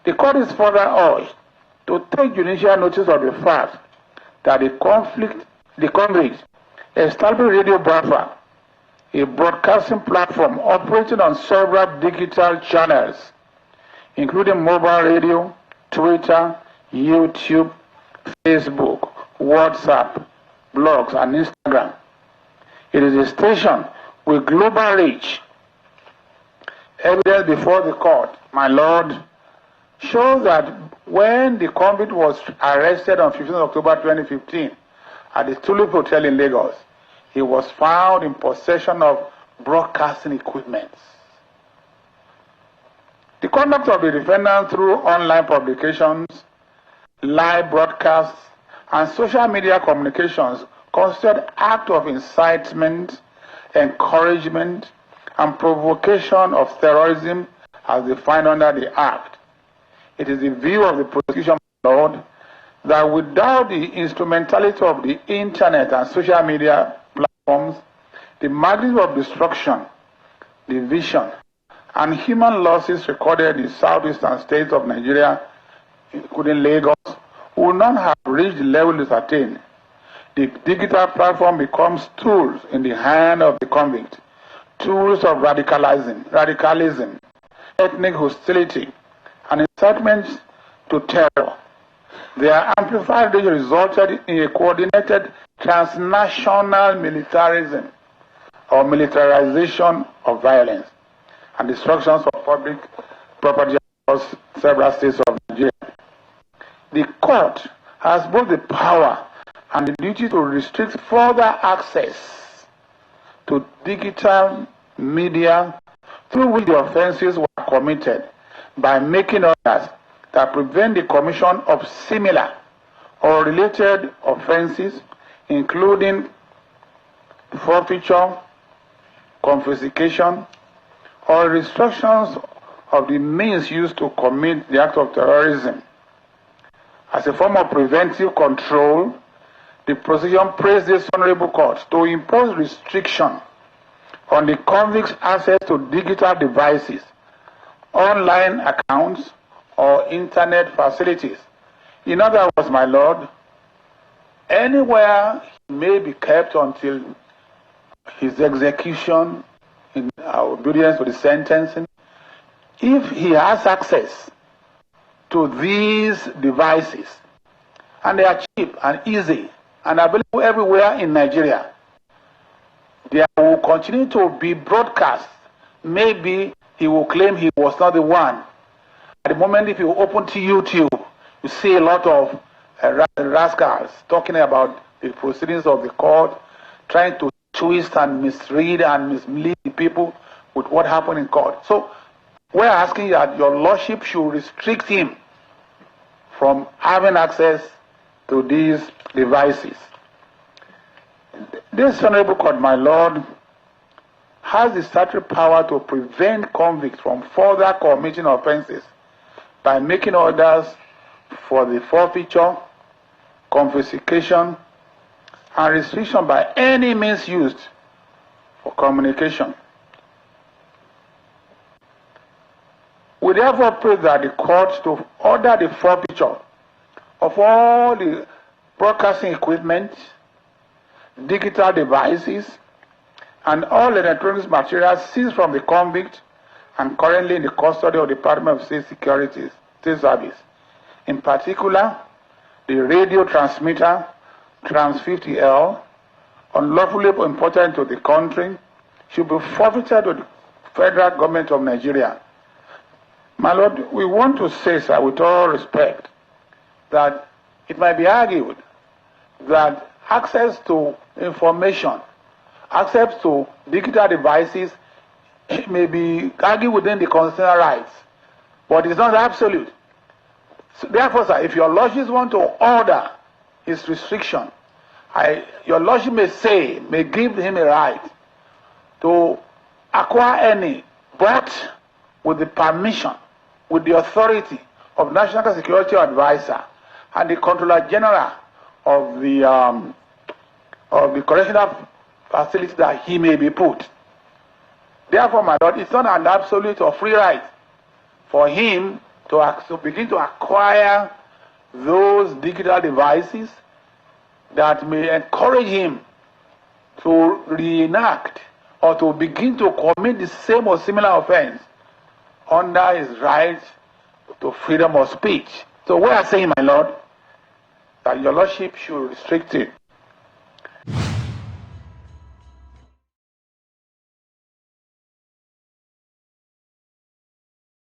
The court is further urged to take judicial notice of the fact that the convict established Radio Biafra, a broadcasting platform operating on several digital channels, including mobile radio, Twitter, YouTube, Facebook, WhatsApp, blogs, and Instagram. It is a station with global reach. Evidence before the court, my lord, shows that when the convict was arrested on 15 October 2015 at the Tulip Hotel in Lagos, he was found in possession of broadcasting equipment. The conduct of the defendant through online publications, live broadcasts, and social media communications constitute acts of incitement, encouragement, and provocation of terrorism as defined under the Act. It is the view of the prosecution, Lord, that without the instrumentality of the internet and social media platforms, the magnitude of destruction, division, and human losses recorded in southeastern states of Nigeria, including Lagos, would not have reached the level it attained. The digital platform becomes tools in the hand of the convict, tools of radicalism, ethnic hostility, and incitement to terror. Their amplified reach resulted in a coordinated transnational militarism or militarization of violence and destructions of public property across several states of Nigeria. The court has both the power and the duty to restrict further access to digital media through which the offenses were committed by making orders that prevent the commission of similar or related offenses, including forfeiture, confiscation, or restrictions of the means used to commit the act of terrorism. As a form of preventive control, the prosecution praised this honorable court to impose restriction on the convict's access to digital devices, online accounts, or internet facilities. In other words, my lord, anywhere he may be kept until his execution in obedience to the sentencing, if he has access to these devices, and they are cheap and easy and available everywhere in Nigeria, there will continue to be broadcast. Maybe he will claim he was not the one. At the moment, if you open to YouTube, you see a lot of rascals talking about the proceedings of the court, trying to twist and misread and mislead the people with what happened in court. So we're asking that your lordship should restrict him from having access to these devices. This honorable court, my lord, has the statutory power to prevent convicts from further committing offenses by making orders for the forfeiture, confiscation, and restriction by any means used for communication. We therefore pray that the court to order the forfeiture of all the broadcasting equipment, digital devices, and all electronic materials seized from the convict and currently in the custody of the Department of State Security, State Service. In particular, the radio transmitter Trans 50L, unlawfully imported into the country, should be forfeited to the federal government of Nigeria. My lord, we want to say, sir, with all respect, that it might be argued that access to information, access to digital devices may be argued within the constitutional rights, but it's not absolute. So therefore, sir, if your lordships want to order his restriction, your lordship may give him a right to acquire any, but with the permission, with the authority of National Security Advisor and the Controller General of the correctional facility that he may be put. Therefore, my lord, it's not an absolute or free right for him to begin to acquire those digital devices that may encourage him to reenact or to begin to commit the same or similar offense under his right to freedom of speech. So we are saying, my Lord, that your Lordship should restrict it